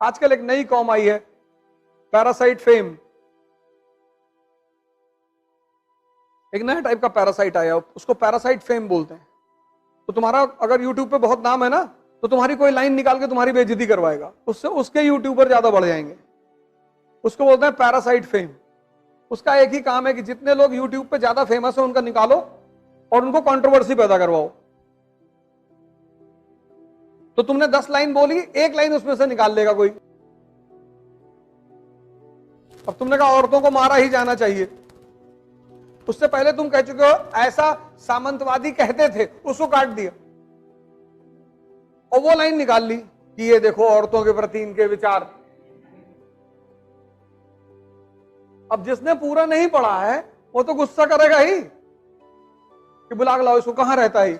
आजकल एक नई कॉम आई है, पैरासाइट फेम। एक नया टाइप का पैरासाइट आया, उसको पैरासाइट फेम बोलते हैं। तो तुम्हारा अगर यूट्यूब पे बहुत नाम है ना, तो तुम्हारी कोई लाइन निकाल के तुम्हारी बेइज्जती करवाएगा, उससे उसके यूट्यूबर ज्यादा बढ़ जाएंगे। उसको बोलते हैं पैरासाइट फेम। उसका एक ही काम है कि जितने लोग यूट्यूब पे ज्यादा फेमस है उनका निकालो और उनको कंट्रोवर्सी पैदा करवाओ। तो तुमने 10 लाइन बोली, एक लाइन उसमें से निकाल लेगा कोई। अब तुमने कहा औरतों को मारा ही जाना चाहिए, उससे पहले तुम कह चुके हो ऐसा सामंतवादी कहते थे, उसको काट दिया और वो लाइन निकाल ली कि ये देखो औरतों के प्रति इनके विचार। अब जिसने पूरा नहीं पढ़ा है वो तो गुस्सा करेगा ही कि बुला के लाओ इसको, कहां रहता है।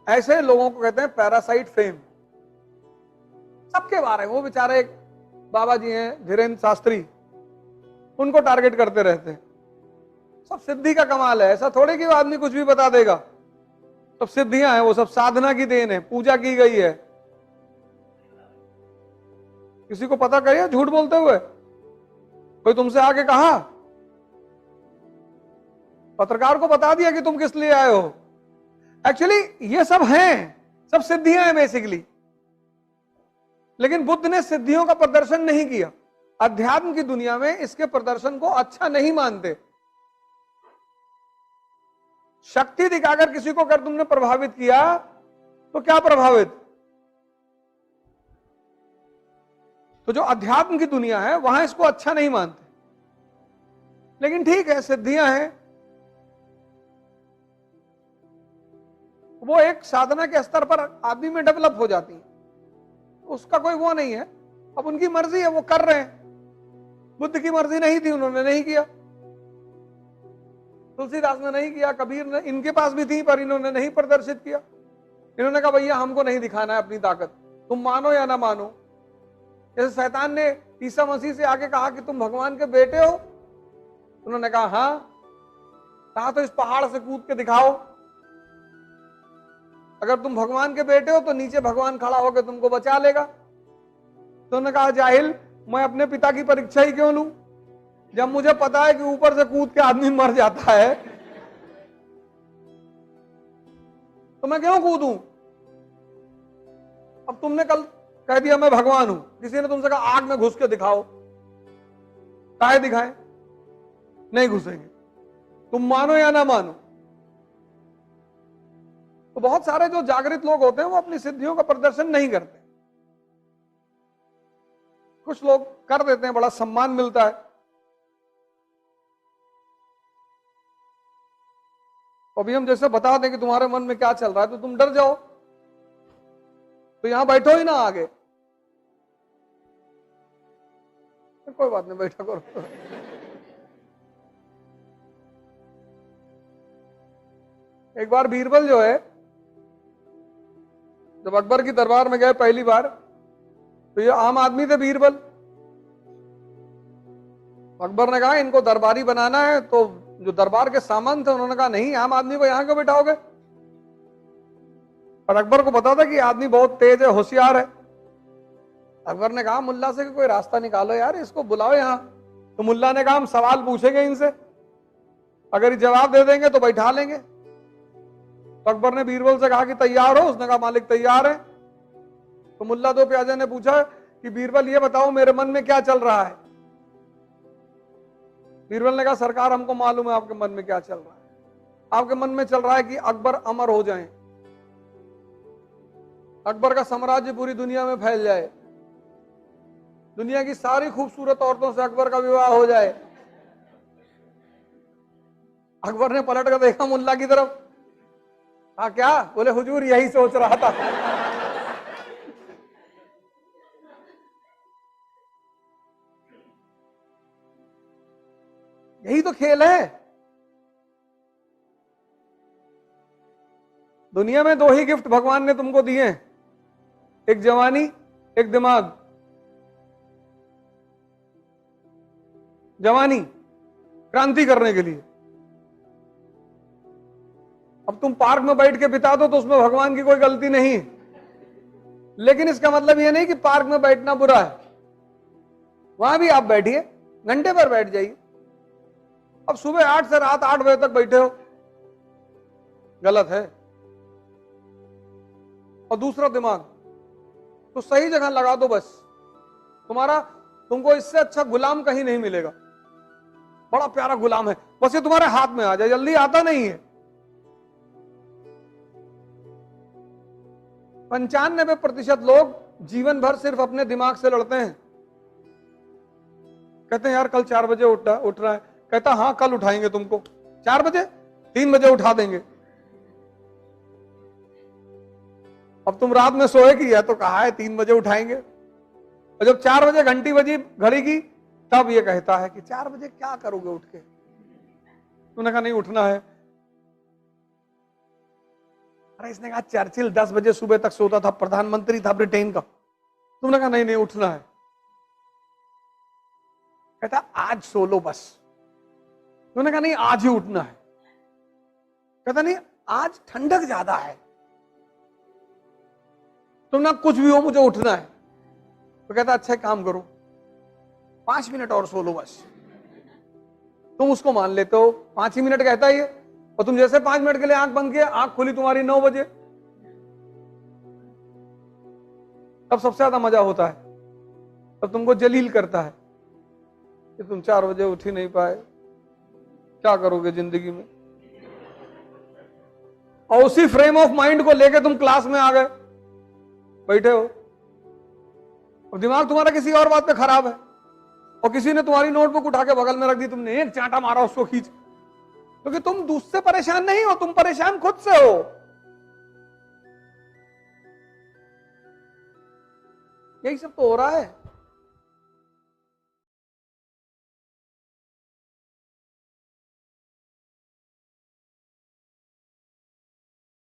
ऐसे लोगों को कहते हैं पैरासाइट फेम। सबके बारे में वो बेचारे, एक बाबा जी हैं धीरेन्द्र शास्त्री, उनको टारगेट करते रहते हैं। सब सिद्धि का कमाल है, ऐसा थोड़े कि वो आदमी कुछ भी बता देगा। सब सिद्धियां हैं, वो सब साधना की देन है, पूजा की गई है। किसी को पता करिए झूठ बोलते हुए कोई तुमसे आके कहा, पत्रकार को बता दिया कि तुम किस लिए आए हो। एक्चुअली ये सब हैं, सब सिद्धियां हैं बेसिकली। लेकिन बुद्ध ने सिद्धियों का प्रदर्शन नहीं किया। अध्यात्म की दुनिया में इसके प्रदर्शन को अच्छा नहीं मानते। शक्ति दिखाकर किसी को अगर तुमने प्रभावित किया तो क्या प्रभावित। तो जो अध्यात्म की दुनिया है वहां इसको अच्छा नहीं मानते। लेकिन ठीक है, सिद्धियां हैं, वो एक साधना के स्तर पर आदमी में डेवलप हो जाती है, उसका कोई वो नहीं है। अब उनकी मर्जी है, वो कर रहे हैं। बुद्ध की मर्जी नहीं थी, उन्होंने नहीं किया। तुलसीदास ने नहीं किया, कबीर ने, इनके पास भी थी पर इन्होंने नहीं प्रदर्शित किया। इन्होंने कहा भैया हमको नहीं दिखाना है अपनी ताकत, तुम मानो या ना मानो। जैसे शैतान ने ईसा मसीह से आके कहा कि तुम भगवान के बेटे हो, उन्होंने कहा हाँ। कहा तो इस पहाड़ से कूद के दिखाओ, अगर तुम भगवान के बेटे हो तो नीचे भगवान खड़ा होकर तुमको बचा लेगा। तो उन्होंने कहा जाहिल, मैं अपने पिता की परीक्षा ही क्यों लूं, जब मुझे पता है कि ऊपर से कूद के आदमी मर जाता है तो मैं क्यों कूदूं। अब तुमने कल कह दिया मैं भगवान हूं, किसी ने तुमसे कहा आग में घुस के दिखाओ, काहे दिखाएं, नहीं घुसेंगे, तुम मानो या ना मानो। तो बहुत सारे जो जागृत लोग होते हैं वो अपनी सिद्धियों का प्रदर्शन नहीं करते। कुछ लोग कर देते हैं, बड़ा सम्मान मिलता है। अभी हम जैसे बता दें कि तुम्हारे मन में क्या चल रहा है तो तुम डर जाओ, तो यहां बैठो ही ना आगे। कोई बात नहीं, बैठा करो। एक बार बीरबल जो है, जब अकबर की दरबार में गए पहली बार, तो ये आम आदमी थे बीरबल। अकबर ने कहा इनको दरबारी बनाना है, तो जो दरबार के सामान थे उन्होंने कहा नहीं, आम आदमी को यहां क्यों बिठाओगे। और अकबर को पता था कि आदमी बहुत तेज है, होशियार है। अकबर ने कहा मुल्ला से कि कोई रास्ता निकालो यार, इसको बुलाओ यहां। तो मुल्ला ने कहा हम सवाल पूछेंगे इनसे, अगर ये जवाब दे देंगे तो बैठा लेंगे। तो अकबर ने बीरबल से कहा कि तैयार हो, उसने कहा मालिक तैयार है। तो मुल्ला दो प्याजे ने पूछा कि बीरबल ये बताओ मेरे मन में क्या चल रहा है। बीरबल ने कहा सरकार हमको मालूम है आपके मन में क्या चल रहा है। आपके मन में चल रहा है कि अकबर अमर हो जाए, अकबर का साम्राज्य पूरी दुनिया में फैल जाए, दुनिया की सारी खूबसूरत औरतों से अकबर का विवाह हो जाए। अकबर ने पलट कर देखा मुल्ला की तरफ, हाँ क्या बोले, हुजूर यही सोच रहा था। यही तो खेल है। दुनिया में दो ही गिफ्ट भगवान ने तुमको दिए, एक जवानी, एक दिमाग। जवानी क्रांति करने के लिए। अब तुम पार्क में बैठ के बिता दो तो उसमें भगवान की कोई गलती नहीं। लेकिन इसका मतलब यह नहीं कि पार्क में बैठना बुरा है, वहां भी आप बैठिए, घंटे भर बैठ जाइए। अब सुबह 8 से रात 8 बजे तक बैठे हो, गलत है। और दूसरा दिमाग तो सही जगह लगा दो, बस तुमको इससे अच्छा गुलाम कहीं नहीं मिलेगा। बड़ा प्यारा गुलाम है, बस ये तुम्हारे हाथ में आ जाए, जल्दी आता नहीं है। 95% लोग जीवन भर सिर्फ अपने दिमाग से लड़ते हैं। कहते हैं यार कल 4 बजे उठ रहा है, कहता हाँ कल उठाएंगे तुमको 4 बजे, 3 बजे उठा देंगे। अब तुम रात में सोए कि तो कहा है 3 बजे उठाएंगे, और जब 4 बजे घंटी बजी घड़ी की, तब ये कहता है कि 4 बजे क्या करोगे उठ के। तुमने कहा नहीं उठना है। अरे इसने कहा चर्चिल 10 बजे सुबह तक सोता था, प्रधानमंत्री था ब्रिटेन का। तुमने कहा नहीं उठना है। कहता आज सो लो बस। तुमने कहा नहीं आज ही उठना है। कहता नहीं आज ठंडक ज्यादा है। तुमने कुछ भी हो मुझे उठना है। तो कहता अच्छा काम करो 5 मिनट और सो लो बस। तुम उसको मान लेते हो, 5 ही मिनट कहता है ये, और तुम जैसे 5 मिनट के लिए आंख बंद किया, आंख खुली तुम्हारी 9 बजे। तब सबसे ज्यादा मजा होता है, तब तुमको जलील करता है कि तुम 4 बजे उठ ही नहीं पाए, क्या करोगे जिंदगी में। और उसी फ्रेम ऑफ माइंड को लेके तुम क्लास में आ गए, बैठे हो, और दिमाग तुम्हारा किसी और बात पे खराब है, और किसी ने तुम्हारी नोटबुक उठा के बगल में रख दी, तुमने एक चांटा मारा उसको खींच, क्योंकि तुम दूसरे परेशान नहीं हो, तुम परेशान खुद से हो। यही सब तो हो रहा है।